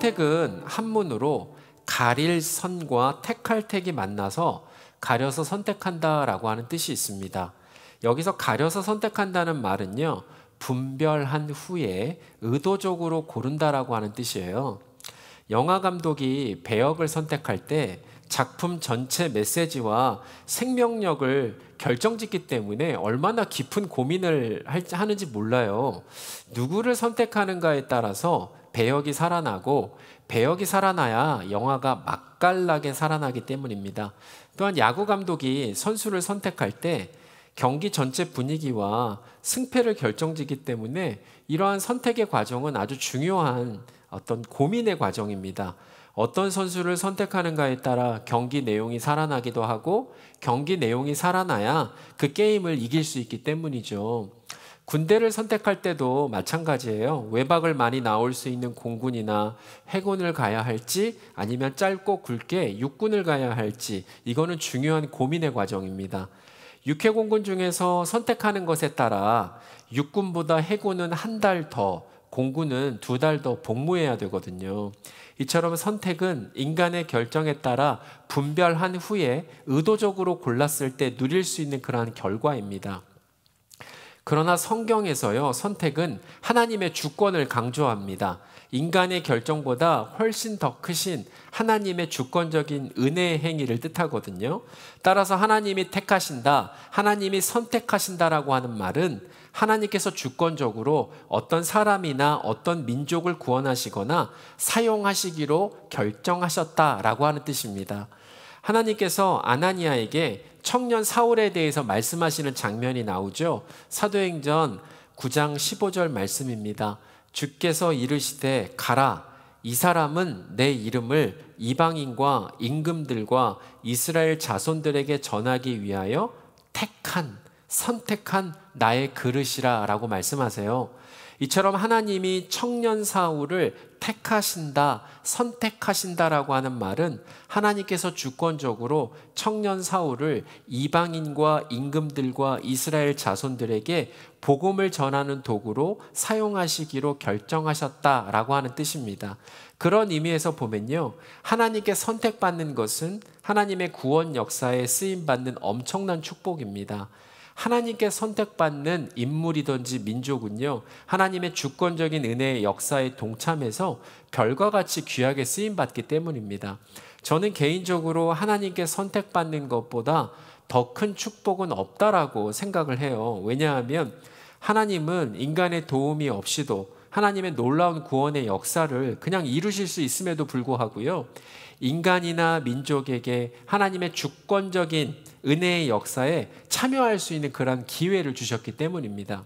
선택은 한문으로 가릴 선과 택할 택이 만나서 가려서 선택한다라고 하는 뜻이 있습니다. 여기서 가려서 선택한다는 말은요, 분별한 후에 의도적으로 고른다라고 하는 뜻이에요. 영화 감독이 배역을 선택할 때 작품 전체 메시지와 생명력을 결정짓기 때문에 얼마나 깊은 고민을 하는지 몰라요. 누구를 선택하는가에 따라서 배역이 살아나고, 배역이 살아나야 영화가 맛깔나게 살아나기 때문입니다. 또한 야구 감독이 선수를 선택할 때 경기 전체 분위기와 승패를 결정짓기 때문에 이러한 선택의 과정은 아주 중요한 어떤 고민의 과정입니다. 어떤 선수를 선택하는가에 따라 경기 내용이 살아나기도 하고, 경기 내용이 살아나야 그 게임을 이길 수 있기 때문이죠. 군대를 선택할 때도 마찬가지예요. 외박을 많이 나올 수 있는 공군이나 해군을 가야 할지, 아니면 짧고 굵게 육군을 가야 할지, 이거는 중요한 고민의 과정입니다. 육해공군 중에서 선택하는 것에 따라 육군보다 해군은 한 달 더, 공군은 2달 더 복무해야 되거든요. 이처럼 선택은 인간의 결정에 따라 분별한 후에 의도적으로 골랐을 때 누릴 수 있는 그러한 결과입니다. 그러나 성경에서요, 선택은 하나님의 주권을 강조합니다. 인간의 결정보다 훨씬 더 크신 하나님의 주권적인 은혜의 행위를 뜻하거든요. 따라서 하나님이 택하신다, 하나님이 선택하신다라고 하는 말은 하나님께서 주권적으로 어떤 사람이나 어떤 민족을 구원하시거나 사용하시기로 결정하셨다라고 하는 뜻입니다. 하나님께서 아나니아에게 청년 사울에 대해서 말씀하시는 장면이 나오죠. 사도행전 9장 15절 말씀입니다. 주께서 이르시되 가라, 이 사람은 내 이름을 이방인과 임금들과 이스라엘 자손들에게 전하기 위하여 선택한 나의 그릇이라 라고 말씀하세요. 이처럼 하나님이 청년 사울을 택하신다, 선택하신다라고 하는 말은 하나님께서 주권적으로 청년 사울을 이방인과 임금들과 이스라엘 자손들에게 복음을 전하는 도구로 사용하시기로 결정하셨다라고 하는 뜻입니다. 그런 의미에서 보면요, 하나님께 선택받는 것은 하나님의 구원 역사에 쓰임받는 엄청난 축복입니다. 하나님께 선택받는 인물이든지 민족은요, 하나님의 주권적인 은혜의 역사에 동참해서 별과 같이 귀하게 쓰임받기 때문입니다. 저는 개인적으로 하나님께 선택받는 것보다 더 큰 축복은 없다라고 생각을 해요. 왜냐하면 하나님은 인간의 도움이 없이도 하나님의 놀라운 구원의 역사를 그냥 이루실 수 있음에도 불구하고요, 인간이나 민족에게 하나님의 주권적인 은혜의 역사에 참여할 수 있는 그런 기회를 주셨기 때문입니다.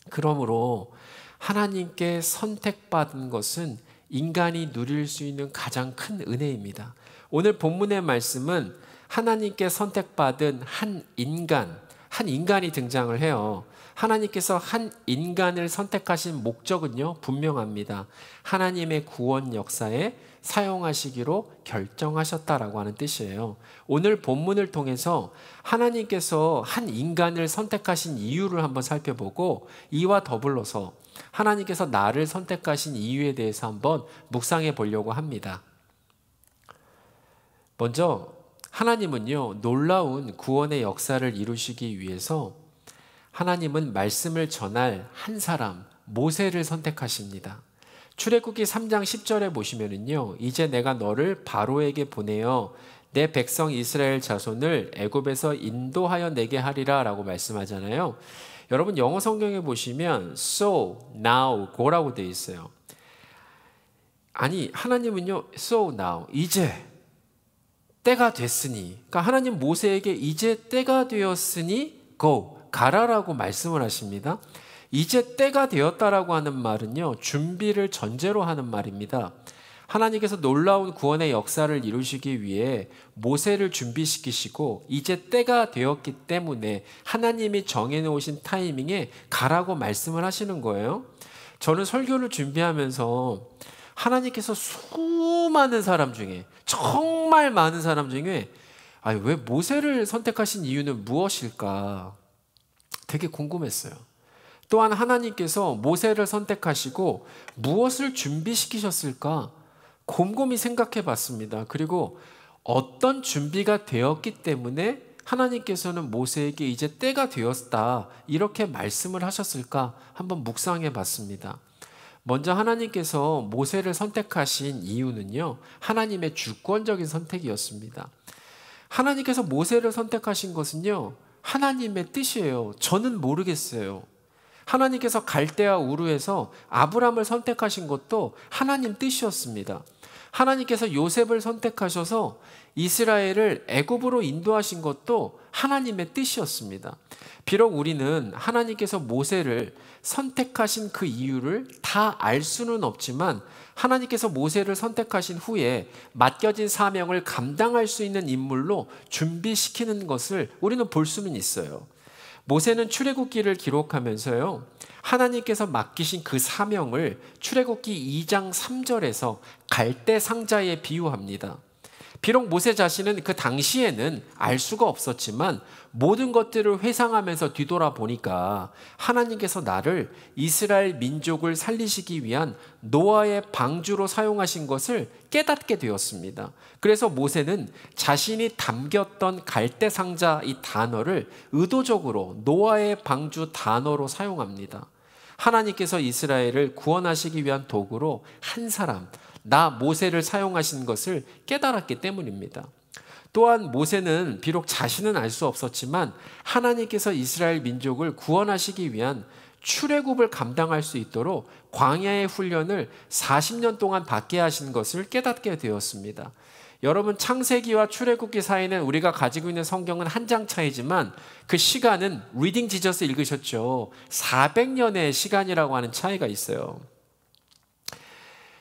그러므로 하나님께 선택받은 것은 인간이 누릴 수 있는 가장 큰 은혜입니다. 오늘 본문의 말씀은 하나님께 선택받은 한 인간이 등장을 해요. 하나님께서 한 인간을 선택하신 목적은요, 분명합니다. 하나님의 구원 역사에 사용하시기로 결정하셨다라고 하는 뜻이에요. 오늘 본문을 통해서 하나님께서 한 인간을 선택하신 이유를 한번 살펴보고, 이와 더불어서 하나님께서 나를 선택하신 이유에 대해서 한번 묵상해 보려고 합니다. 먼저 하나님은요, 놀라운 구원의 역사를 이루시기 위해서 하나님은 말씀을 전할 한 사람, 모세를 선택하십니다. 출애굽기 3장 10절에 보시면은요, 이제 내가 너를 바로에게 보내어 내 백성 이스라엘 자손을 애굽에서 인도하여 내게 하리라 라고 말씀하잖아요. 여러분 영어 성경에 보시면 so, now, go라고 되어 있어요. 아니 하나님은요, so, now, 이제 때가 됐으니, 그러니까 하나님 모세에게 이제 때가 되었으니 go, 가라라고 말씀을 하십니다. 이제 때가 되었다라고 하는 말은요, 준비를 전제로 하는 말입니다. 하나님께서 놀라운 구원의 역사를 이루시기 위해 모세를 준비시키시고 이제 때가 되었기 때문에 하나님이 정해놓으신 타이밍에 가라고 말씀을 하시는 거예요. 저는 설교를 준비하면서 하나님께서 수많은 사람 중에, 정말 많은 사람 중에 왜 모세를 선택하신 이유는 무엇일까 되게 궁금했어요. 또한 하나님께서 모세를 선택하시고 무엇을 준비시키셨을까? 곰곰이 생각해 봤습니다. 그리고 어떤 준비가 되었기 때문에 하나님께서는 모세에게 이제 때가 되었다 이렇게 말씀을 하셨을까 한번 묵상해 봤습니다. 먼저 하나님께서 모세를 선택하신 이유는요, 하나님의 주권적인 선택이었습니다. 하나님께서 모세를 선택하신 것은요, 하나님의 뜻이에요. 저는 모르겠어요. 하나님께서 갈대아 우르에서 아브람을 선택하신 것도 하나님 뜻이었습니다. 하나님께서 요셉을 선택하셔서 이스라엘을 애굽으로 인도하신 것도 하나님의 뜻이었습니다. 비록 우리는 하나님께서 모세를 선택하신 그 이유를 다 알 수는 없지만 하나님께서 모세를 선택하신 후에 맡겨진 사명을 감당할 수 있는 인물로 준비시키는 것을 우리는 볼 수는 있어요. 모세는 출애굽기를 기록하면서요, 하나님께서 맡기신 그 사명을 출애굽기 2장 3절에서 갈대 상자에 비유합니다. 비록 모세 자신은 그 당시에는 알 수가 없었지만 모든 것들을 회상하면서 뒤돌아보니까 하나님께서 나를 이스라엘 민족을 살리시기 위한 노아의 방주로 사용하신 것을 깨닫게 되었습니다. 그래서 모세는 자신이 담겼던 갈대 상자 이 단어를 의도적으로 노아의 방주 단어로 사용합니다. 하나님께서 이스라엘을 구원하시기 위한 도구로 한 사람, 나 모세를 사용하신 것을 깨달았기 때문입니다. 또한 모세는 비록 자신은 알 수 없었지만 하나님께서 이스라엘 민족을 구원하시기 위한 출애굽을 감당할 수 있도록 광야의 훈련을 40년 동안 받게 하신 것을 깨닫게 되었습니다. 여러분, 창세기와 출애굽기 사이는 우리가 가지고 있는 성경은 한 장 차이지만 그 시간은 리딩 지저스 읽으셨죠? 400년의 시간이라고 하는 차이가 있어요.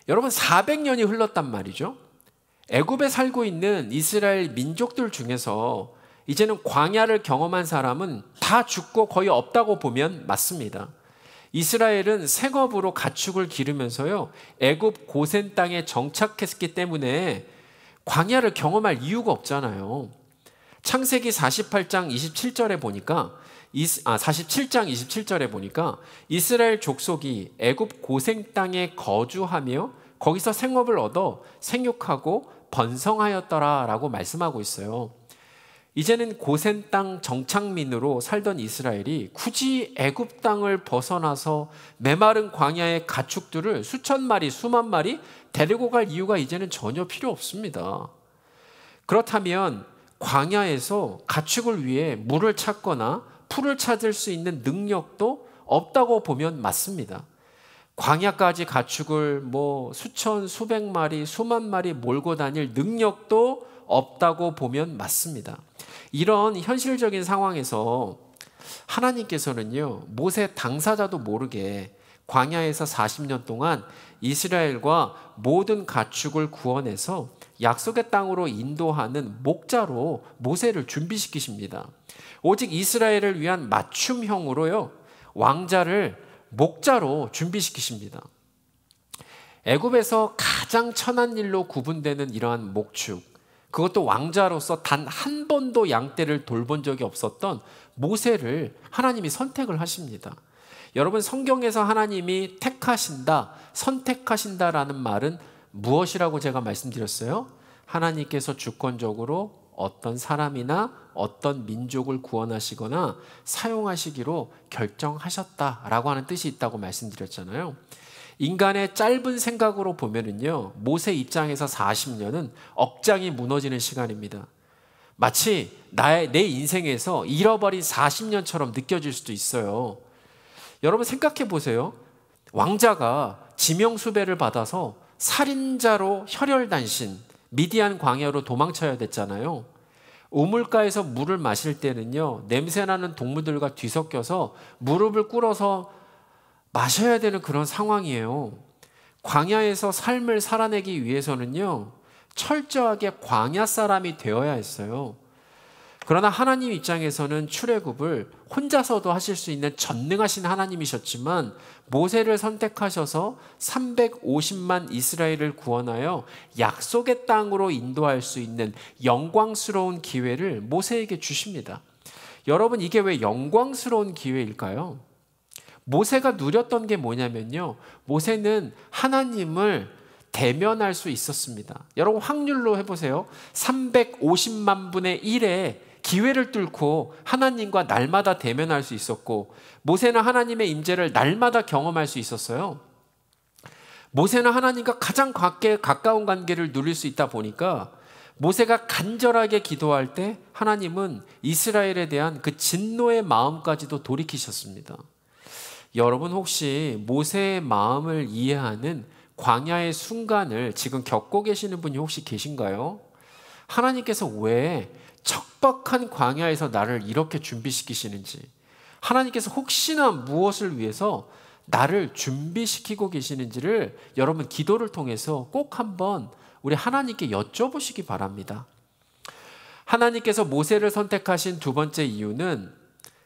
여러분, 400년이 흘렀단 말이죠. 애굽에 살고 있는 이스라엘 민족들 중에서 이제는 광야를 경험한 사람은 다 죽고 거의 없다고 보면 맞습니다. 이스라엘은 생업으로 가축을 기르면서요, 애굽 고센 땅에 정착했기 때문에 광야를 경험할 이유가 없잖아요. 창세기 48장 27절에 보니까 47장 27절에 보니까 이스라엘 족속이 애굽 고생 땅에 거주하며 거기서 생업을 얻어 생육하고 번성하였더라라고 말씀하고 있어요. 이제는 고센 땅 정착민으로 살던 이스라엘이 굳이 애굽 땅을 벗어나서 메마른 광야의 가축들을 수천 마리, 수만 마리 데리고 갈 이유가 이제는 전혀 필요 없습니다. 그렇다면 광야에서 가축을 위해 물을 찾거나 풀을 찾을 수 있는 능력도 없다고 보면 맞습니다. 광야까지 가축을 수천, 수백 마리, 수만 마리 몰고 다닐 능력도 없다고 보면 맞습니다. 이런 현실적인 상황에서 하나님께서는요, 모세 당사자도 모르게 광야에서 40년 동안 이스라엘과 모든 가축을 구원해서 약속의 땅으로 인도하는 목자로 모세를 준비시키십니다. 오직 이스라엘을 위한 맞춤형으로요, 왕자를 목자로 준비시키십니다. 애굽에서 가장 천한 일로 구분되는 이러한 목축, 그것도 왕자로서 단 한 번도 양떼를 돌본 적이 없었던 모세를 하나님이 선택을 하십니다. 여러분, 성경에서 하나님이 택하신다, 선택하신다라는 말은 무엇이라고 제가 말씀드렸어요? 하나님께서 주권적으로 어떤 사람이나 어떤 민족을 구원하시거나 사용하시기로 결정하셨다라고 하는 뜻이 있다고 말씀드렸잖아요. 인간의 짧은 생각으로 보면은요, 모세 입장에서 40년은 억장이 무너지는 시간입니다. 마치 내 인생에서 잃어버린 40년처럼 느껴질 수도 있어요. 여러분, 생각해 보세요. 왕자가 지명수배를 받아서 살인자로 혈혈단신 미디안 광야로 도망쳐야 됐잖아요. 우물가에서 물을 마실 때는요, 냄새나는 동물들과 뒤섞여서 무릎을 꿇어서 마셔야 되는 그런 상황이에요. 광야에서 삶을 살아내기 위해서는요, 철저하게 광야 사람이 되어야 했어요. 그러나 하나님 입장에서는 출애굽을 혼자서도 하실 수 있는 전능하신 하나님이셨지만 모세를 선택하셔서 350만 이스라엘을 구원하여 약속의 땅으로 인도할 수 있는 영광스러운 기회를 모세에게 주십니다. 여러분, 이게 왜 영광스러운 기회일까요? 모세가 누렸던 게 뭐냐면요, 모세는 하나님을 대면할 수 있었습니다. 여러분 확률로 해보세요. 350만 분의 1의 기회를 뚫고 하나님과 날마다 대면할 수 있었고, 모세는 하나님의 임재를 날마다 경험할 수 있었어요. 모세는 하나님과 가장 가까운 관계를 누릴 수 있다 보니까 모세가 간절하게 기도할 때 하나님은 이스라엘에 대한 그 진노의 마음까지도 돌이키셨습니다. 여러분 혹시 모세의 마음을 이해하는 광야의 순간을 지금 겪고 계시는 분이 혹시 계신가요? 하나님께서 왜 척박한 광야에서 나를 이렇게 준비시키시는지, 하나님께서 혹시나 무엇을 위해서 나를 준비시키고 계시는지를 여러분 기도를 통해서 꼭 한번 우리 하나님께 여쭤보시기 바랍니다. 하나님께서 모세를 선택하신 두 번째 이유는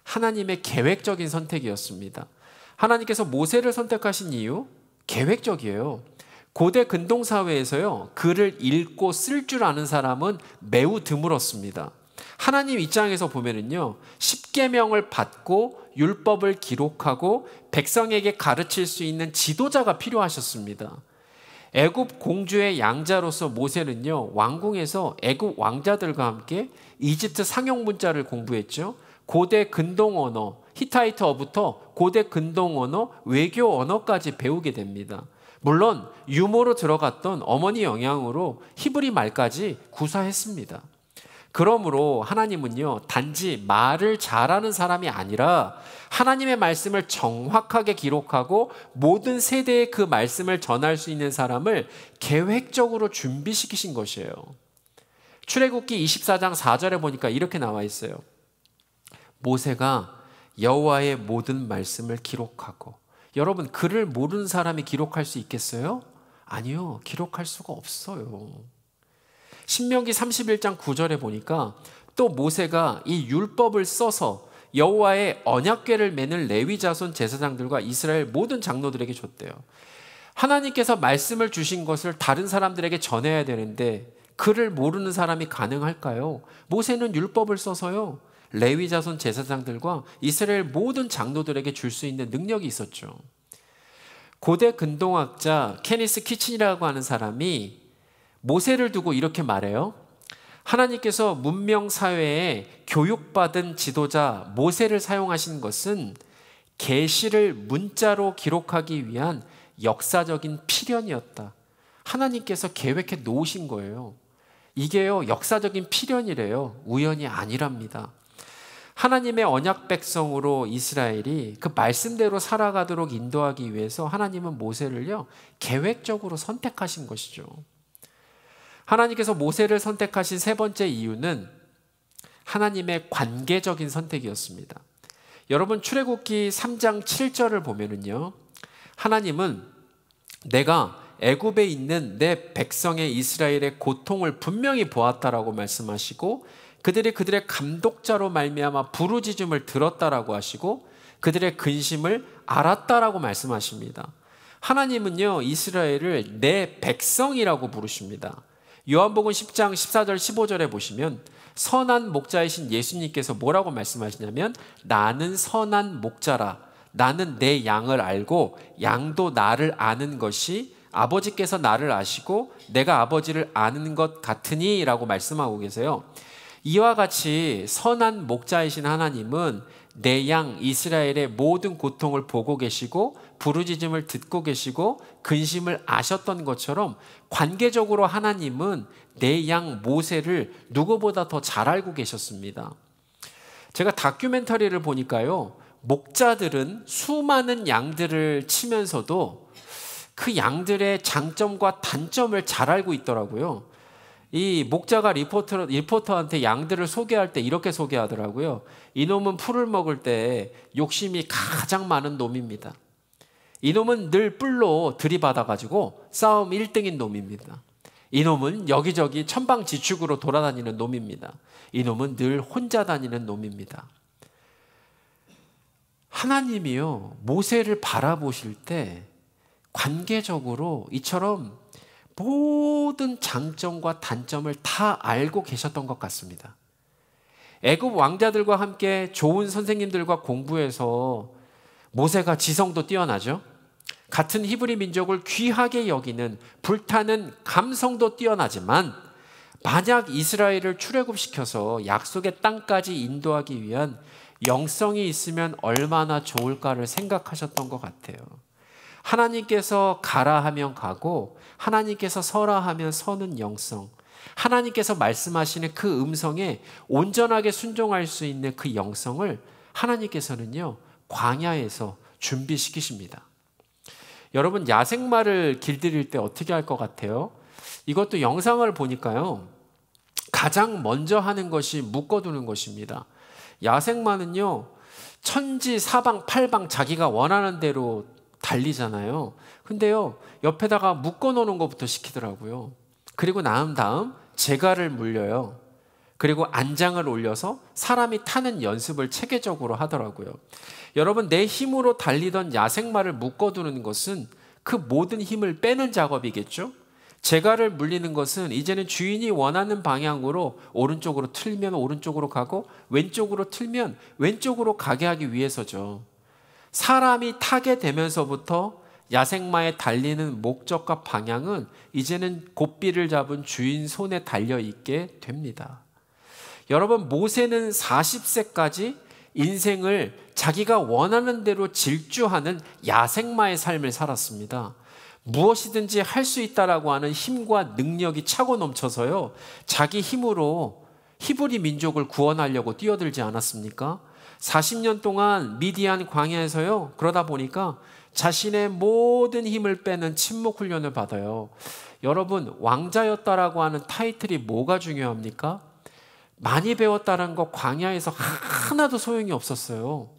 하나님의 계획적인 선택이었습니다. 하나님께서 모세를 선택하신 이유, 계획적이에요. 고대 근동사회에서요, 글을 읽고 쓸 줄 아는 사람은 매우 드물었습니다. 하나님 입장에서 보면은요, 십계명을 받고 율법을 기록하고 백성에게 가르칠 수 있는 지도자가 필요하셨습니다. 애굽 공주의 양자로서 모세는요, 왕궁에서 애굽 왕자들과 함께 이집트 상용 문자를 공부했죠. 고대 근동 언어, 히타이트어부터 고대 근동 언어, 외교 언어까지 배우게 됩니다. 물론 유모로 들어갔던 어머니 영향으로 히브리 말까지 구사했습니다. 그러므로 하나님은요, 단지 말을 잘하는 사람이 아니라 하나님의 말씀을 정확하게 기록하고 모든 세대에 그 말씀을 전할 수 있는 사람을 계획적으로 준비시키신 것이에요. 출애굽기 24장 4절에 보니까 이렇게 나와 있어요. 모세가 여호와의 모든 말씀을 기록하고. 여러분, 글을 모르는 사람이 기록할 수 있겠어요? 아니요, 기록할 수가 없어요. 신명기 31장 9절에 보니까 또 모세가 이 율법을 써서 여호와의 언약궤를 매는 레위 자손 제사장들과 이스라엘 모든 장로들에게 줬대요. 하나님께서 말씀을 주신 것을 다른 사람들에게 전해야 되는데 글을 모르는 사람이 가능할까요? 모세는 율법을 써서요, 레위 자손 제사장들과 이스라엘 모든 장로들에게 줄 수 있는 능력이 있었죠. 고대 근동학자 케니스 키친이라고 하는 사람이 모세를 두고 이렇게 말해요. 하나님께서 문명 사회에 교육받은 지도자 모세를 사용하신 것은 계시를 문자로 기록하기 위한 역사적인 필연이었다. 하나님께서 계획해 놓으신 거예요. 이게요, 역사적인 필연이래요. 우연이 아니랍니다. 하나님의 언약 백성으로 이스라엘이 그 말씀대로 살아가도록 인도하기 위해서 하나님은 모세를요, 계획적으로 선택하신 것이죠. 하나님께서 모세를 선택하신 세 번째 이유는 하나님의 관계적인 선택이었습니다. 여러분, 출애굽기 3장 7절을 보면은요, 하나님은 내가 애굽에 있는 내 백성의 이스라엘의 고통을 분명히 보았다라고 말씀하시고, 그들의 감독자로 말미암아 부르짖음을 들었다라고 하시고 그들의 근심을 알았다라고 말씀하십니다. 하나님은요, 이스라엘을 내 백성이라고 부르십니다. 요한복음 10장 14절 15절에 보시면 선한 목자이신 예수님께서 뭐라고 말씀하시냐면, 나는 선한 목자라. 나는 내 양을 알고 양도 나를 아는 것이 아버지께서 나를 아시고 내가 아버지를 아는 것 같으니 라고 말씀하고 계세요. 이와 같이 선한 목자이신 하나님은 내 양 이스라엘의 모든 고통을 보고 계시고 부르짖음을 듣고 계시고 근심을 아셨던 것처럼 관계적으로 하나님은 내 양 모세를 누구보다 더 잘 알고 계셨습니다. 제가 다큐멘터리를 보니까요, 목자들은 수많은 양들을 치면서도 그 양들의 장점과 단점을 잘 알고 있더라고요. 이 목자가 리포터한테 양들을 소개할 때 이렇게 소개하더라고요. 이놈은 풀을 먹을 때 욕심이 가장 많은 놈입니다. 이놈은 늘 뿔로 들이받아가지고 싸움 1등인 놈입니다. 이놈은 여기저기 천방지축으로 돌아다니는 놈입니다. 이놈은 늘 혼자 다니는 놈입니다. 하나님이요, 모세를 바라보실 때 관계적으로 이처럼 모든 장점과 단점을 다 알고 계셨던 것 같습니다. 애굽 왕자들과 함께 좋은 선생님들과 공부해서 모세가 지성도 뛰어나죠. 같은 히브리 민족을 귀하게 여기는 불타는 감성도 뛰어나지만 만약 이스라엘을 출애굽시켜서 약속의 땅까지 인도하기 위한 영성이 있으면 얼마나 좋을까를 생각하셨던 것 같아요. 하나님께서 가라 하면 가고 하나님께서 서라 하면 서는 영성, 하나님께서 말씀하시는 그 음성에 온전하게 순종할 수 있는 그 영성을 하나님께서는요, 광야에서 준비시키십니다. 여러분, 야생마를 길들일 때 어떻게 할 것 같아요? 이것도 영상을 보니까요, 가장 먼저 하는 것이 묶어두는 것입니다. 야생마는요, 천지 사방 팔방 자기가 원하는 대로 달리잖아요. 근데요, 옆에다가 묶어놓는 것부터 시키더라고요. 그리고 나은 다음 제갈을 물려요. 그리고 안장을 올려서 사람이 타는 연습을 체계적으로 하더라고요. 여러분, 내 힘으로 달리던 야생마를 묶어두는 것은 그 모든 힘을 빼는 작업이겠죠? 제갈을 물리는 것은 이제는 주인이 원하는 방향으로 오른쪽으로 틀면 오른쪽으로 가고 왼쪽으로 틀면 왼쪽으로 가게 하기 위해서죠. 사람이 타게 되면서부터 야생마에 달리는 목적과 방향은 이제는 고삐를 잡은 주인 손에 달려 있게 됩니다. 여러분, 모세는 40세까지 인생을 자기가 원하는 대로 질주하는 야생마의 삶을 살았습니다. 무엇이든지 할 수 있다라고 하는 힘과 능력이 차고 넘쳐서요, 자기 힘으로 히브리 민족을 구원하려고 뛰어들지 않았습니까? 40년 동안 미디안 광야에서요, 그러다 보니까 자신의 모든 힘을 빼는 침묵 훈련을 받아요. 여러분, 왕자였다라고 하는 타이틀이 뭐가 중요합니까? 많이 배웠다는 거 광야에서 하나도 소용이 없었어요.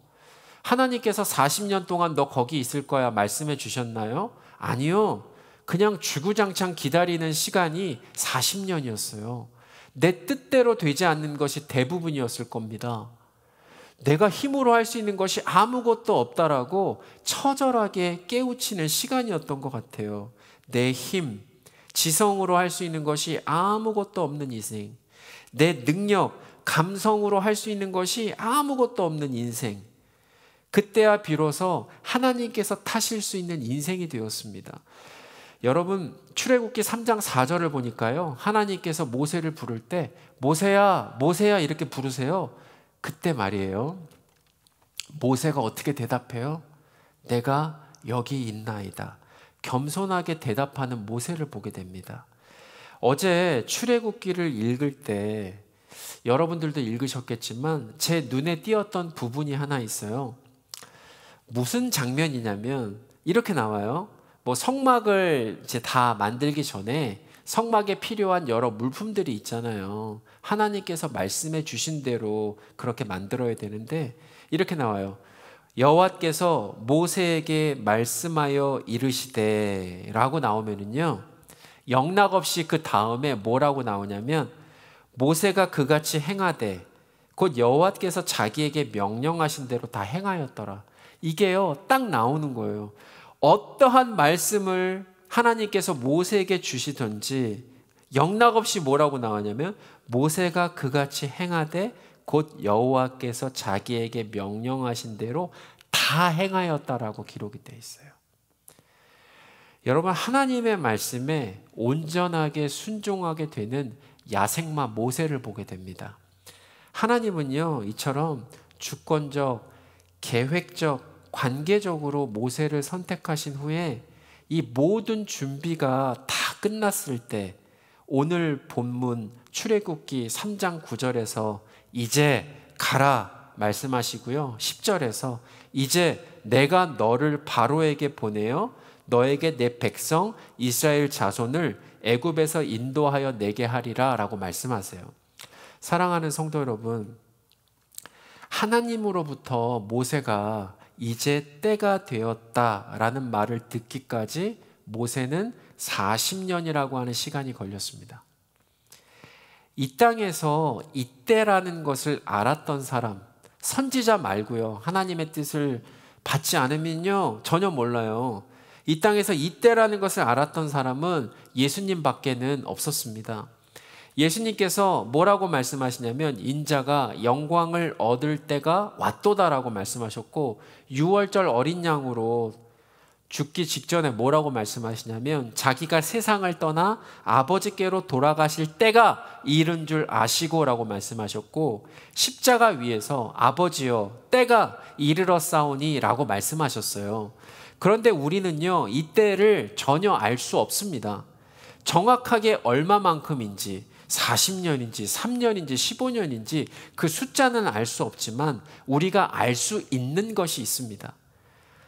하나님께서 40년 동안 너 거기 있을 거야 말씀해 주셨나요? 아니요. 그냥 주구장창 기다리는 시간이 40년이었어요. 내 뜻대로 되지 않는 것이 대부분이었을 겁니다. 내가 힘으로 할 수 있는 것이 아무것도 없다라고 처절하게 깨우치는 시간이었던 것 같아요. 내 힘, 지성으로 할 수 있는 것이 아무것도 없는 인생, 내 능력, 감성으로 할 수 있는 것이 아무것도 없는 인생, 그때야 비로소 하나님께서 타실 수 있는 인생이 되었습니다. 여러분, 출애굽기 3장 4절을 보니까요, 하나님께서 모세를 부를 때 모세야, 모세야 이렇게 부르세요. 그때 말이에요, 모세가 어떻게 대답해요? 내가 여기 있나이다. 겸손하게 대답하는 모세를 보게 됩니다. 어제 출애굽기를 읽을 때 여러분들도 읽으셨겠지만 제 눈에 띄었던 부분이 하나 있어요. 무슨 장면이냐면 이렇게 나와요. 뭐 성막을 이제 다 만들기 전에 성막에 필요한 여러 물품들이 있잖아요. 하나님께서 말씀해 주신 대로 그렇게 만들어야 되는데 이렇게 나와요. 여호와께서 모세에게 말씀하여 이르시되 라고 나오면은요, 영락없이 그 다음에 뭐라고 나오냐면 모세가 그같이 행하되 곧 여호와께서 자기에게 명령하신 대로 다 행하였더라. 이게요, 딱 나오는 거예요. 어떠한 말씀을 하나님께서 모세에게 주시든지 영락없이 뭐라고 나오냐면 모세가 그같이 행하되 곧 여호와께서 자기에게 명령하신 대로 다 행하였다라고 기록이 되어 있어요. 여러분, 하나님의 말씀에 온전하게 순종하게 되는 야생마 모세를 보게 됩니다. 하나님은요, 이처럼 주권적, 계획적, 관계적으로 모세를 선택하신 후에 이 모든 준비가 다 끝났을 때 오늘 본문 출애굽기 3장 9절에서 이제 가라 말씀하시고요, 10절에서 이제 내가 너를 바로에게 보내어 너에게 내 백성 이스라엘 자손을 애굽에서 인도하여 내게 하리라 라고 말씀하세요. 사랑하는 성도 여러분, 하나님으로부터 모세가 이제 때가 되었다라는 말을 듣기까지 모세는 40년이라고 하는 시간이 걸렸습니다. 이 땅에서 이때라는 것을 알았던 사람, 선지자 말고요, 하나님의 뜻을 받지 않으면요 전혀 몰라요. 이 땅에서 이때라는 것을 알았던 사람은 예수님 밖에는 없었습니다. 예수님께서 뭐라고 말씀하시냐면 인자가 영광을 얻을 때가 왔도다라고 말씀하셨고 6월절 어린 양으로 죽기 직전에 뭐라고 말씀하시냐면 자기가 세상을 떠나 아버지께로 돌아가실 때가 이른 줄 아시고라고 말씀하셨고, 십자가 위에서 아버지여 때가 이르렀사오니 라고 말씀하셨어요. 그런데 우리는요, 이 때를 전혀 알 수 없습니다. 정확하게 얼마만큼인지, 40년인지 3년인지 15년인지 그 숫자는 알 수 없지만 우리가 알 수 있는 것이 있습니다.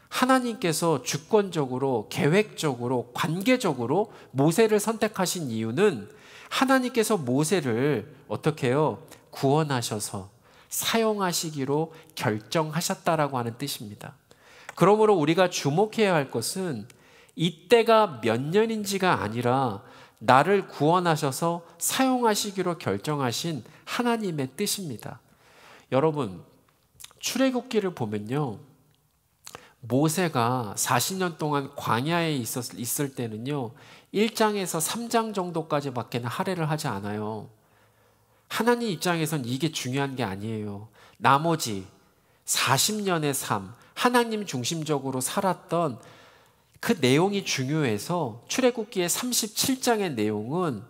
하나님께서 주권적으로, 계획적으로, 관계적으로 모세를 선택하신 이유는 하나님께서 모세를 어떻게 해요? 구원하셔서 사용하시기로 결정하셨다라고 하는 뜻입니다. 그러므로 우리가 주목해야 할 것은 이때가 몇 년인지가 아니라 나를 구원하셔서 사용하시기로 결정하신 하나님의 뜻입니다. 여러분, 출애굽기를 보면요, 모세가 40년 동안 광야에 있을 때는요, 1장에서 3장 정도까지밖에 할애를 하지 않아요. 하나님 입장에선 이게 중요한 게 아니에요. 나머지 40년의 삶, 하나님 중심적으로 살았던 그 내용이 중요해서 출애굽기의 37장의 내용은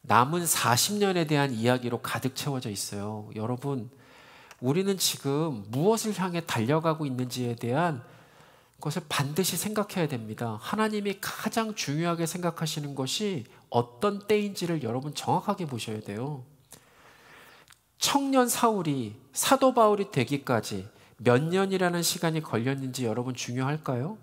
남은 40년에 대한 이야기로 가득 채워져 있어요. 여러분, 우리는 지금 무엇을 향해 달려가고 있는지에 대한 것을 반드시 생각해야 됩니다. 하나님이 가장 중요하게 생각하시는 것이 어떤 때인지를 여러분 정확하게 보셔야 돼요. 청년 사울이 사도 바울이 되기까지 몇 년이라는 시간이 걸렸는지 여러분 중요할까요?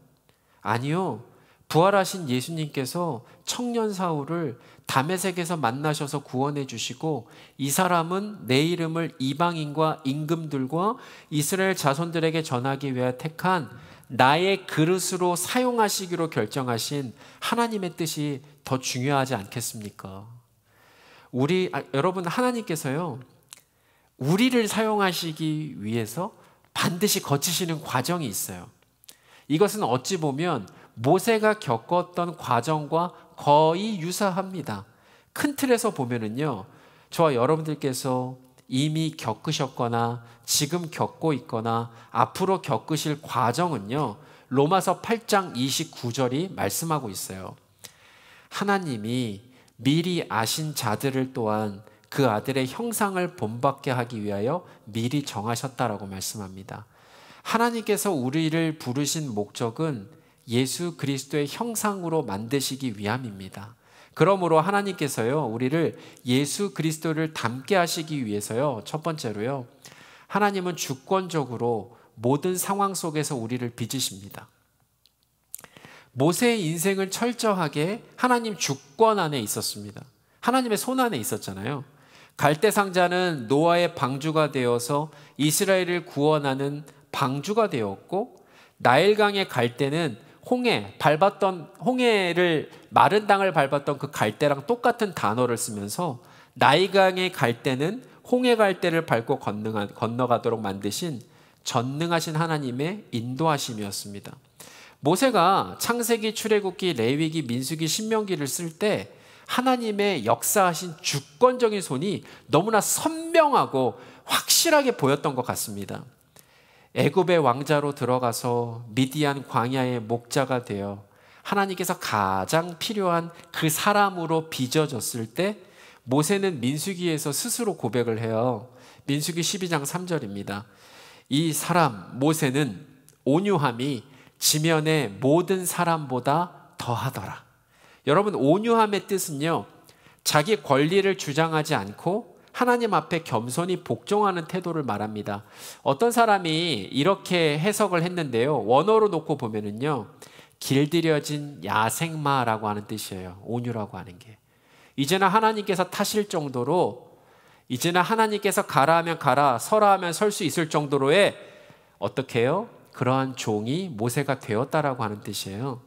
아니요. 부활하신 예수님께서 청년 사울을 다메섹에서 만나셔서 구원해 주시고, 이 사람은 내 이름을 이방인과 임금들과 이스라엘 자손들에게 전하기 위하여 택한 나의 그릇으로 사용하시기로 결정하신 하나님의 뜻이 더 중요하지 않겠습니까? 여러분, 하나님께서요, 우리를 사용하시기 위해서 반드시 거치시는 과정이 있어요. 이것은 어찌 보면 모세가 겪었던 과정과 거의 유사합니다. 큰 틀에서 보면은요, 저와 여러분들께서 이미 겪으셨거나 지금 겪고 있거나 앞으로 겪으실 과정은요, 로마서 8장 29절이 말씀하고 있어요. 하나님이 미리 아신 자들을 또한 그 아들의 형상을 본받게 하기 위하여 미리 정하셨다라고 말씀합니다. 하나님께서 우리를 부르신 목적은 예수 그리스도의 형상으로 만드시기 위함입니다. 그러므로 하나님께서요, 우리를 예수 그리스도를 닮게 하시기 위해서요, 첫 번째로요, 하나님은 주권적으로 모든 상황 속에서 우리를 빚으십니다. 모세의 인생은 철저하게 하나님 주권 안에 있었습니다. 하나님의 손 안에 있었잖아요. 갈대 상자는 노아의 방주가 되어서 이스라엘을 구원하는 방주가 되었고, 나일강의 갈대는 홍해를 마른 땅을 밟았던 그 갈대랑 똑같은 단어를 쓰면서 나일강의 갈대는 홍해 갈대를 밟고 건너가도록 만드신 전능하신 하나님의 인도하심이었습니다. 모세가 창세기, 출애굽기, 레위기, 민수기, 신명기를 쓸 때 하나님의 역사하신 주권적인 손이 너무나 선명하고 확실하게 보였던 것 같습니다. 애굽의 왕자로 들어가서 미디안 광야의 목자가 되어 하나님께서 가장 필요한 그 사람으로 빚어졌을 때 모세는 민수기에서 스스로 고백을 해요. 민수기 12장 3절입니다. 이 사람 모세는 온유함이 지면의 모든 사람보다 더하더라. 여러분, 온유함의 뜻은요, 자기 권리를 주장하지 않고 하나님 앞에 겸손히 복종하는 태도를 말합니다. 어떤 사람이 이렇게 해석을 했는데요, 원어로 놓고 보면은요, 길들여진 야생마라고 하는 뜻이에요. 온유라고 하는 게. 이제는 하나님께서 타실 정도로, 이제는 하나님께서 가라 하면 가라, 서라 하면 설 수 있을 정도로의 어떻게 해요? 그러한 종이 모세가 되었다라고 하는 뜻이에요.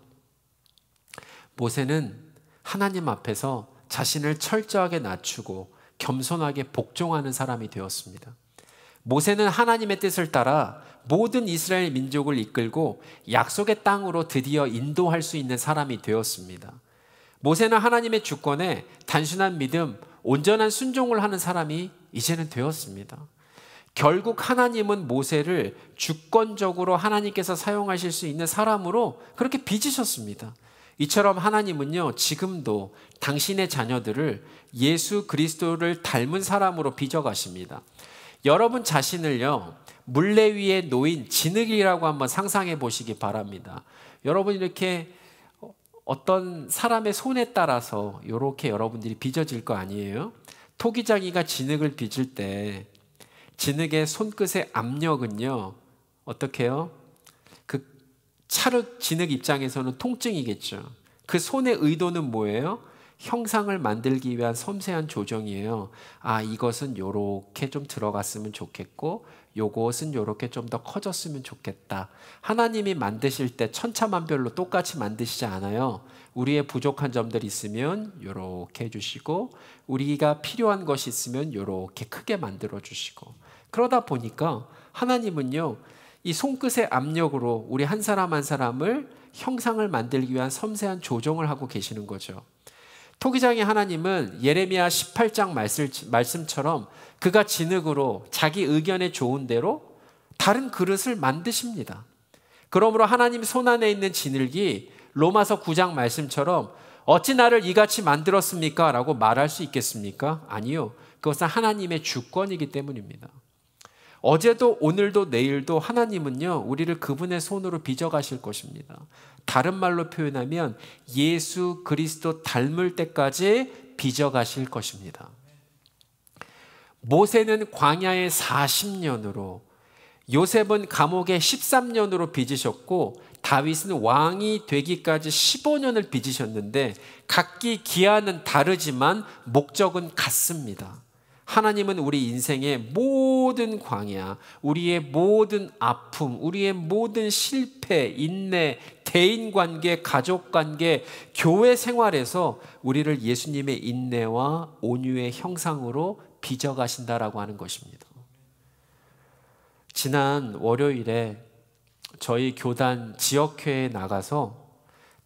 모세는 하나님 앞에서 자신을 철저하게 낮추고 겸손하게 복종하는 사람이 되었습니다. 모세는 하나님의 뜻을 따라 모든 이스라엘 민족을 이끌고 약속의 땅으로 드디어 인도할 수 있는 사람이 되었습니다. 모세는 하나님의 주권에 단순한 믿음, 온전한 순종을 하는 사람이 이제는 되었습니다. 결국 하나님은 모세를 주권적으로 하나님께서 사용하실 수 있는 사람으로 그렇게 빚으셨습니다. 이처럼 하나님은요, 지금도 당신의 자녀들을 예수 그리스도를 닮은 사람으로 빚어가십니다. 여러분 자신을요, 물레 위에 놓인 진흙이라고 한번 상상해 보시기 바랍니다. 여러분 이렇게 어떤 사람의 손에 따라서 이렇게 여러분들이 빚어질 거 아니에요? 토기장이가 진흙을 빚을 때 진흙의 손끝의 압력은요, 어떻게 해요? 그 찰흙 진흙 입장에서는 통증이겠죠. 그 손의 의도는 뭐예요? 형상을 만들기 위한 섬세한 조정이에요. 아, 이것은 요렇게 좀 들어갔으면 좋겠고 요것은 요렇게 좀 더 커졌으면 좋겠다. 하나님이 만드실 때 천차만별로 똑같이 만드시지 않아요. 우리의 부족한 점들이 있으면 요렇게 해주시고 우리가 필요한 것이 있으면 요렇게 크게 만들어 주시고, 그러다 보니까 하나님은요, 이 손끝의 압력으로 우리 한 사람 한 사람을 형상을 만들기 위한 섬세한 조정을 하고 계시는 거죠. 토기장의 하나님은 예레미야 18장 말씀처럼 그가 진흙으로 자기 의견에 좋은 대로 다른 그릇을 만드십니다. 그러므로 하나님 손 안에 있는 진흙이 로마서 9장 말씀처럼 어찌 나를 이같이 만들었습니까? 라고 말할 수 있겠습니까? 아니요. 그것은 하나님의 주권이기 때문입니다. 어제도 오늘도 내일도 하나님은요, 우리를 그분의 손으로 빚어가실 것입니다. 다른 말로 표현하면 예수 그리스도 닮을 때까지 빚어가실 것입니다. 모세는 광야에 40년으로, 요셉은 감옥에 13년으로 빚으셨고 다윗은 왕이 되기까지 15년을 빚으셨는데 각기 기한은 다르지만 목적은 같습니다. 하나님은 우리 인생의 모든 광야, 우리의 모든 아픔, 우리의 모든 실패, 인내, 대인관계, 가족관계, 교회 생활에서 우리를 예수님의 인내와 온유의 형상으로 빚어가신다라고 하는 것입니다. 지난 월요일에 저희 교단 지역회에 나가서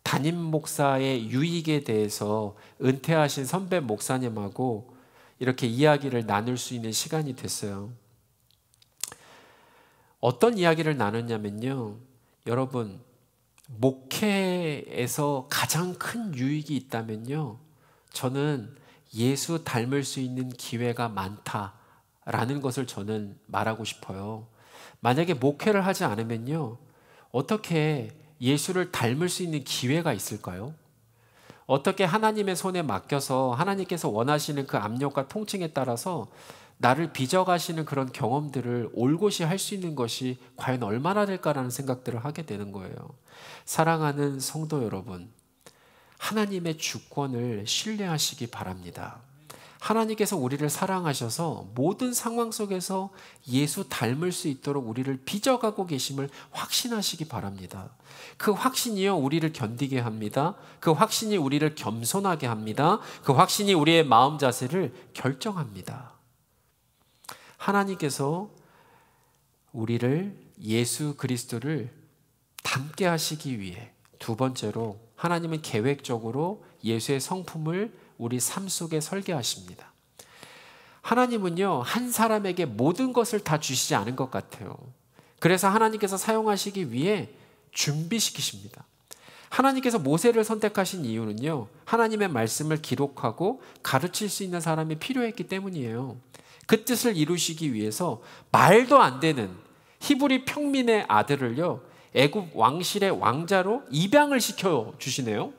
담임 목사의 유익에 대해서 은퇴하신 선배 목사님하고 이렇게 이야기를 나눌 수 있는 시간이 됐어요. 어떤 이야기를 나눴냐면요, 여러분, 목회에서 가장 큰 유익이 있다면요, 저는 예수 닮을 수 있는 기회가 많다라는 것을 저는 말하고 싶어요. 만약에 목회를 하지 않으면요, 어떻게 예수를 닮을 수 있는 기회가 있을까요? 어떻게 하나님의 손에 맡겨서 하나님께서 원하시는 그 압력과 통증에 따라서 나를 빚어가시는 그런 경험들을 올곧이 할 수 있는 것이 과연 얼마나 될까라는 생각들을 하게 되는 거예요. 사랑하는 성도 여러분, 하나님의 주권을 신뢰하시기 바랍니다. 하나님께서 우리를 사랑하셔서 모든 상황 속에서 예수 닮을 수 있도록 우리를 빚어가고 계심을 확신하시기 바랍니다. 그 확신이요, 우리를 견디게 합니다. 그 확신이 우리를 겸손하게 합니다. 그 확신이 우리의 마음 자세를 결정합니다. 하나님께서 우리를 예수 그리스도를 닮게 하시기 위해 두 번째로 하나님은 계획적으로 예수의 성품을 우리 삶 속에 설계하십니다. 하나님은요, 한 사람에게 모든 것을 다 주시지 않은 것 같아요. 그래서 하나님께서 사용하시기 위해 준비시키십니다. 하나님께서 모세를 선택하신 이유는요, 하나님의 말씀을 기록하고 가르칠 수 있는 사람이 필요했기 때문이에요. 그 뜻을 이루시기 위해서 말도 안 되는 히브리 평민의 아들을요, 애굽 왕실의 왕자로 입양을 시켜 주시네요.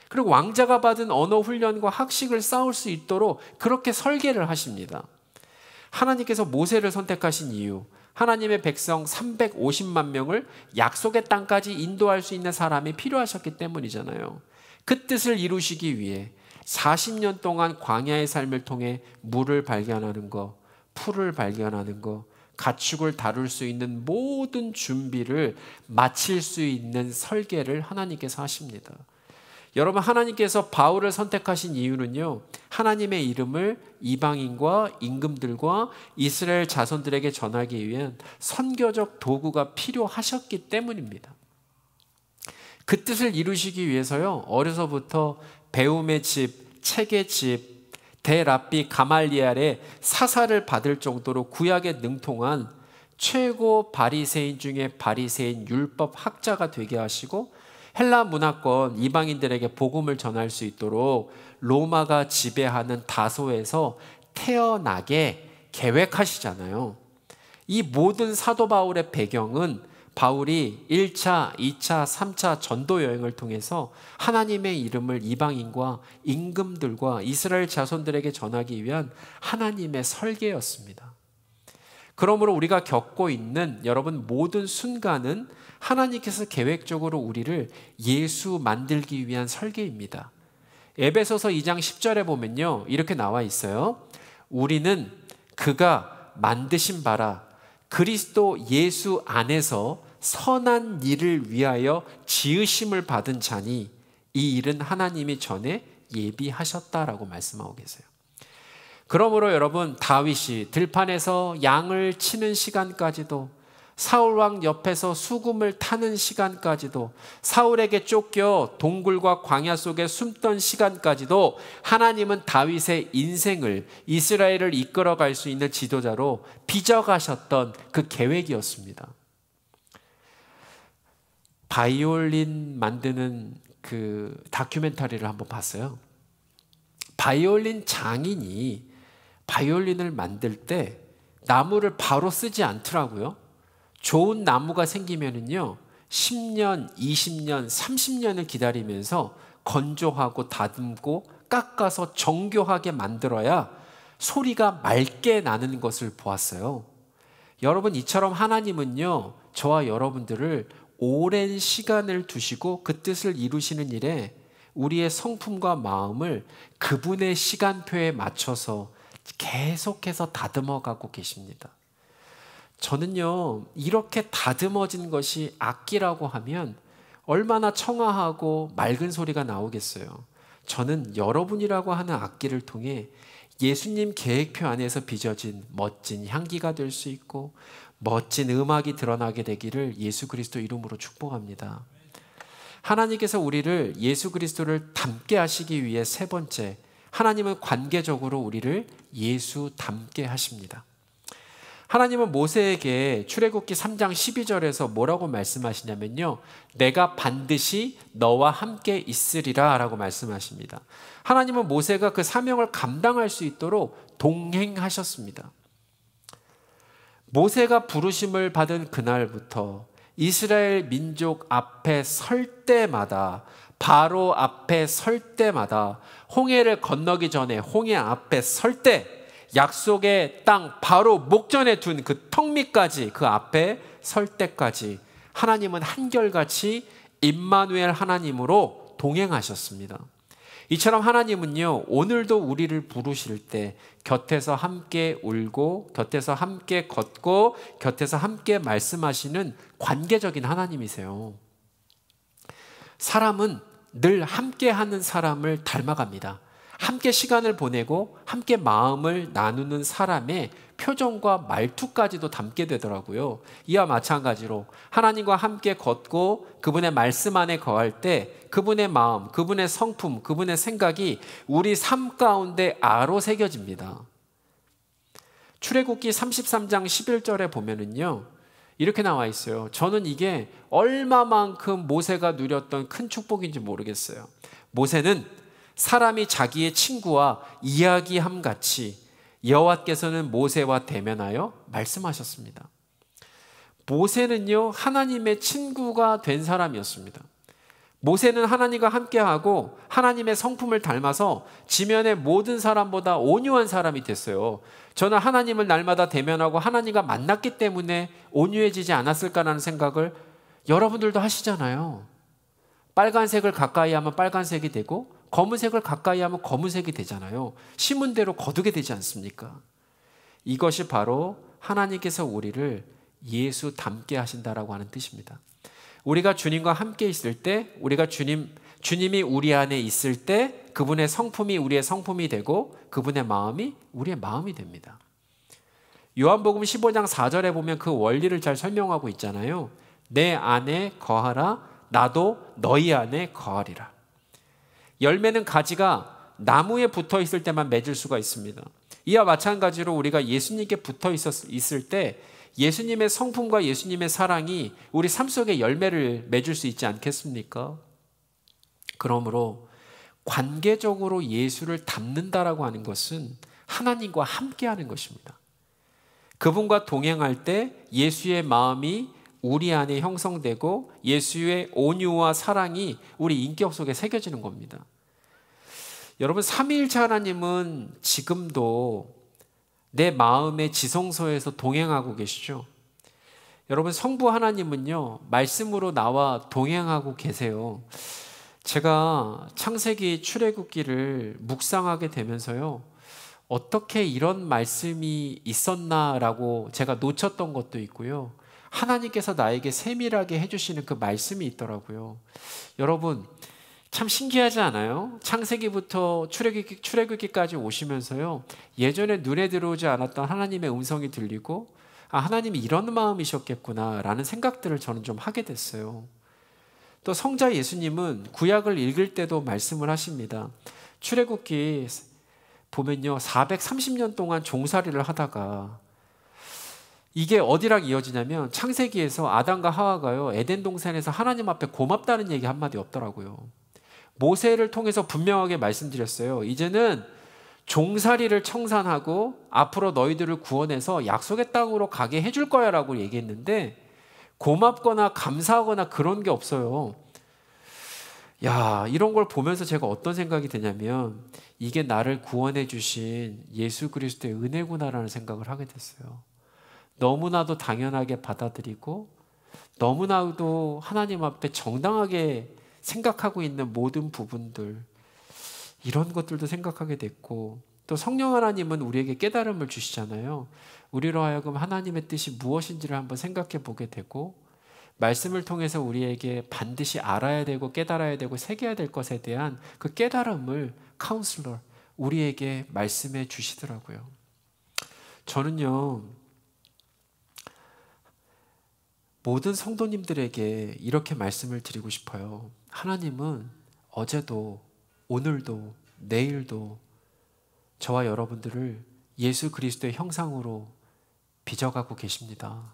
그리고 왕자가 받은 언어 훈련과 학식을 쌓을 수 있도록 그렇게 설계를 하십니다. 하나님께서 모세를 선택하신 이유, 하나님의 백성 350만 명을 약속의 땅까지 인도할 수 있는 사람이 필요하셨기 때문이잖아요. 그 뜻을 이루시기 위해 40년 동안 광야의 삶을 통해 물을 발견하는 것, 풀을 발견하는 것, 가축을 다룰 수 있는 모든 준비를 마칠 수 있는 설계를 하나님께서 하십니다. 여러분, 하나님께서 바울을 선택하신 이유는요, 하나님의 이름을 이방인과 임금들과 이스라엘 자손들에게 전하기 위한 선교적 도구가 필요하셨기 때문입니다. 그 뜻을 이루시기 위해서요, 어려서부터 배움의 집, 책의 집, 대랍비 가말리엘의 사사를 받을 정도로 구약에 능통한 최고 바리새인 중에 바리새인 율법 학자가 되게 하시고 헬라 문화권 이방인들에게 복음을 전할 수 있도록 로마가 지배하는 다소에서 태어나게 계획하시잖아요. 이 모든 사도 바울의 배경은 바울이 1차, 2차, 3차 전도 여행을 통해서 하나님의 이름을 이방인과 임금들과 이스라엘 자손들에게 전하기 위한 하나님의 설계였습니다. 그러므로 우리가 겪고 있는 여러분 모든 순간은 하나님께서 계획적으로 우리를 예수 만들기 위한 설계입니다. 에베소서 2장 10절에 보면요, 이렇게 나와 있어요. 우리는 그가 만드신 바라 그리스도 예수 안에서 선한 일을 위하여 지으심을 받은 자니 이 일은 하나님이 전에 예비하셨다라고 말씀하고 계세요. 그러므로 여러분, 다윗이 들판에서 양을 치는 시간까지도, 사울왕 옆에서 수금을 타는 시간까지도, 사울에게 쫓겨 동굴과 광야 속에 숨던 시간까지도 하나님은 다윗의 인생을, 이스라엘을 이끌어갈 수 있는 지도자로 빚어가셨던 그 계획이었습니다. 바이올린 만드는 그 다큐멘터리를 한번 봤어요. 바이올린 장인이 바이올린을 만들 때 나무를 바로 쓰지 않더라고요. 좋은 나무가 생기면은요 10년, 20년, 30년을 기다리면서 건조하고 다듬고 깎아서 정교하게 만들어야 소리가 맑게 나는 것을 보았어요. 여러분, 이처럼 하나님은요 저와 여러분들을 오랜 시간을 두시고 그 뜻을 이루시는 일에 우리의 성품과 마음을 그분의 시간표에 맞춰서 계속해서 다듬어가고 계십니다. 저는요 이렇게 다듬어진 것이 악기라고 하면 얼마나 청아하고 맑은 소리가 나오겠어요. 저는 여러분이라고 하는 악기를 통해 예수님 계획표 안에서 빚어진 멋진 향기가 될 수 있고 멋진 음악이 드러나게 되기를 예수 그리스도 이름으로 축복합니다. 하나님께서 우리를 예수 그리스도를 닮게 하시기 위해 세 번째, 하나님은 관계적으로 우리를 예수 닮게 하십니다. 하나님은 모세에게 출애굽기 3장 12절에서 뭐라고 말씀하시냐면요, 내가 반드시 너와 함께 있으리라 라고 말씀하십니다. 하나님은 모세가 그 사명을 감당할 수 있도록 동행하셨습니다. 모세가 부르심을 받은 그날부터 이스라엘 민족 앞에 설 때마다, 바로 앞에 설 때마다, 홍해를 건너기 전에 홍해 앞에 설 때, 약속의 땅 바로 목전에 둔 그 턱 밑까지, 그 앞에 설 때까지 하나님은 한결같이 임마누엘 하나님으로 동행하셨습니다. 이처럼 하나님은요 오늘도 우리를 부르실 때 곁에서 함께 울고, 곁에서 함께 걷고, 곁에서 함께 말씀하시는 관계적인 하나님이세요. 사람은 늘 함께하는 사람을 닮아갑니다. 함께 시간을 보내고 함께 마음을 나누는 사람의 표정과 말투까지도 담게 되더라고요. 이와 마찬가지로 하나님과 함께 걷고 그분의 말씀 안에 거할 때 그분의 마음, 그분의 성품, 그분의 생각이 우리 삶 가운데 아로 새겨집니다. 출애굽기 33장 11절에 보면은요 이렇게 나와 있어요. 저는 이게 얼마만큼 모세가 누렸던 큰 축복인지 모르겠어요. 모세는 사람이 자기의 친구와 이야기함 같이 여호와께서는 모세와 대면하여 말씀하셨습니다. 모세는요 하나님의 친구가 된 사람이었습니다. 모세는 하나님과 함께하고 하나님의 성품을 닮아서 지면의 모든 사람보다 온유한 사람이 됐어요. 저는 하나님을 날마다 대면하고 하나님과 만났기 때문에 온유해지지 않았을까라는 생각을 여러분들도 하시잖아요. 빨간색을 가까이 하면 빨간색이 되고 검은색을 가까이 하면 검은색이 되잖아요. 심은 대로 거두게 되지 않습니까? 이것이 바로 하나님께서 우리를 예수 닮게 하신다라고 하는 뜻입니다. 우리가 주님과 함께 있을 때, 우리가 주님이 우리 안에 있을 때 그분의 성품이 우리의 성품이 되고 그분의 마음이 우리의 마음이 됩니다. 요한복음 15장 4절에 보면 그 원리를 잘 설명하고 있잖아요. 내 안에 거하라, 나도 너희 안에 거하리라. 열매는 가지가 나무에 붙어 있을 때만 맺을 수가 있습니다. 이와 마찬가지로 우리가 예수님께 붙어 있을 때 예수님의 성품과 예수님의 사랑이 우리 삶 속에 열매를 맺을 수 있지 않겠습니까? 그러므로 관계적으로 예수를 닮는다라고 하는 것은 하나님과 함께하는 것입니다. 그분과 동행할 때 예수의 마음이 우리 안에 형성되고 예수의 온유와 사랑이 우리 인격 속에 새겨지는 겁니다. 여러분, 삼위일체 하나님은 지금도 내 마음의 지성소에서 동행하고 계시죠. 여러분, 성부 하나님은요, 말씀으로 나와 동행하고 계세요. 제가 창세기 출애굽기를 묵상하게 되면서요, 어떻게 이런 말씀이 있었나라고 제가 놓쳤던 것도 있고요, 하나님께서 나에게 세밀하게 해주시는 그 말씀이 있더라고요. 여러분, 참 신기하지 않아요? 창세기부터 출애굽기까지 오시면서요, 예전에 눈에 들어오지 않았던 하나님의 음성이 들리고, 아, 하나님이 이런 마음이셨겠구나 라는 생각들을 저는 좀 하게 됐어요. 또 성자 예수님은 구약을 읽을 때도 말씀을 하십니다. 출애굽기 보면요, 430년 동안 종살이를 하다가 이게 어디랑 이어지냐면 창세기에서 아담과 하와가요, 에덴 동산에서 하나님 앞에 고맙다는 얘기 한마디 없더라고요. 모세를 통해서 분명하게 말씀드렸어요. 이제는 종살이를 청산하고 앞으로 너희들을 구원해서 약속의 땅으로 가게 해줄 거야 라고 얘기했는데 고맙거나 감사하거나 그런 게 없어요. 야, 이런 걸 보면서 제가 어떤 생각이 드냐면 이게 나를 구원해 주신 예수 그리스도의 은혜구나라는 생각을 하게 됐어요. 너무나도 당연하게 받아들이고 너무나도 하나님 앞에 정당하게 생각하고 있는 모든 부분들, 이런 것들도 생각하게 됐고, 또 성령 하나님은 우리에게 깨달음을 주시잖아요. 우리로 하여금 하나님의 뜻이 무엇인지를 한번 생각해 보게 되고, 말씀을 통해서 우리에게 반드시 알아야 되고 깨달아야 되고 새겨야 될 것에 대한 그 깨달음을 카운슬러, 우리에게 말씀해 주시더라고요. 저는요, 모든 성도님들에게 이렇게 말씀을 드리고 싶어요. 하나님은 어제도 오늘도 내일도 저와 여러분들을 예수 그리스도의 형상으로 빚어가고 계십니다.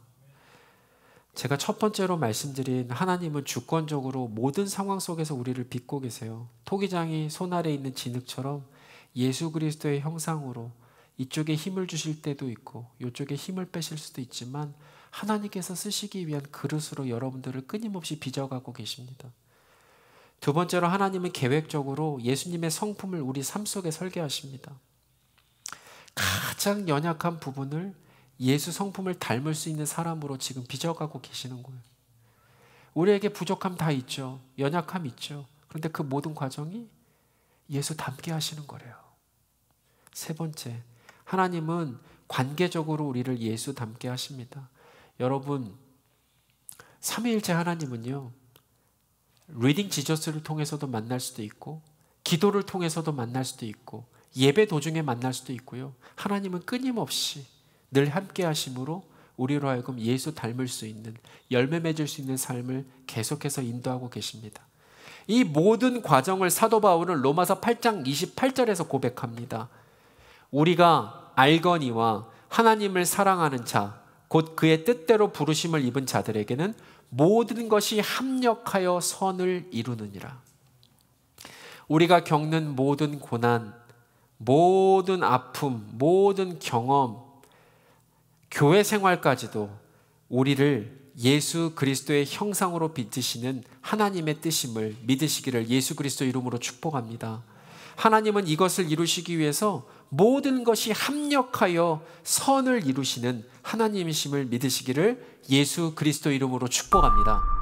제가 첫 번째로 말씀드린 하나님은 주권적으로 모든 상황 속에서 우리를 빚고 계세요. 토기장이 손 아래 있는 진흙처럼 예수 그리스도의 형상으로 이쪽에 힘을 주실 때도 있고 이쪽에 힘을 빼실 수도 있지만 하나님께서 쓰시기 위한 그릇으로 여러분들을 끊임없이 빚어가고 계십니다. 두 번째로 하나님은 계획적으로 예수님의 성품을 우리 삶 속에 설계하십니다. 가장 연약한 부분을 예수 성품을 닮을 수 있는 사람으로 지금 빚어가고 계시는 거예요. 우리에게 부족함 다 있죠. 연약함 있죠. 그런데 그 모든 과정이 예수 닮게 하시는 거래요. 세 번째, 하나님은 관계적으로 우리를 예수 닮게 하십니다. 여러분, 삼위일체 하나님은요, 리딩 지저스를 통해서도 만날 수도 있고 기도를 통해서도 만날 수도 있고 예배 도중에 만날 수도 있고요. 하나님은 끊임없이 늘 함께 하심으로 우리로 하여금 예수 닮을 수 있는, 열매 맺을 수 있는 삶을 계속해서 인도하고 계십니다. 이 모든 과정을 사도 바울은 로마서 8장 28절에서 고백합니다. 우리가 알거니와 하나님을 사랑하는 자 곧 그의 뜻대로 부르심을 입은 자들에게는 모든 것이 합력하여 선을 이루느니라. 우리가 겪는 모든 고난, 모든 아픔, 모든 경험, 교회 생활까지도 우리를 예수 그리스도의 형상으로 빚으시는 하나님의 뜻임을 믿으시기를 예수 그리스도 이름으로 축복합니다. 하나님은 이것을 이루시기 위해서 모든 것이 합력하여 선을 이루시는 하나님이심을 믿으시기를 예수 그리스도 이름으로 축복합니다.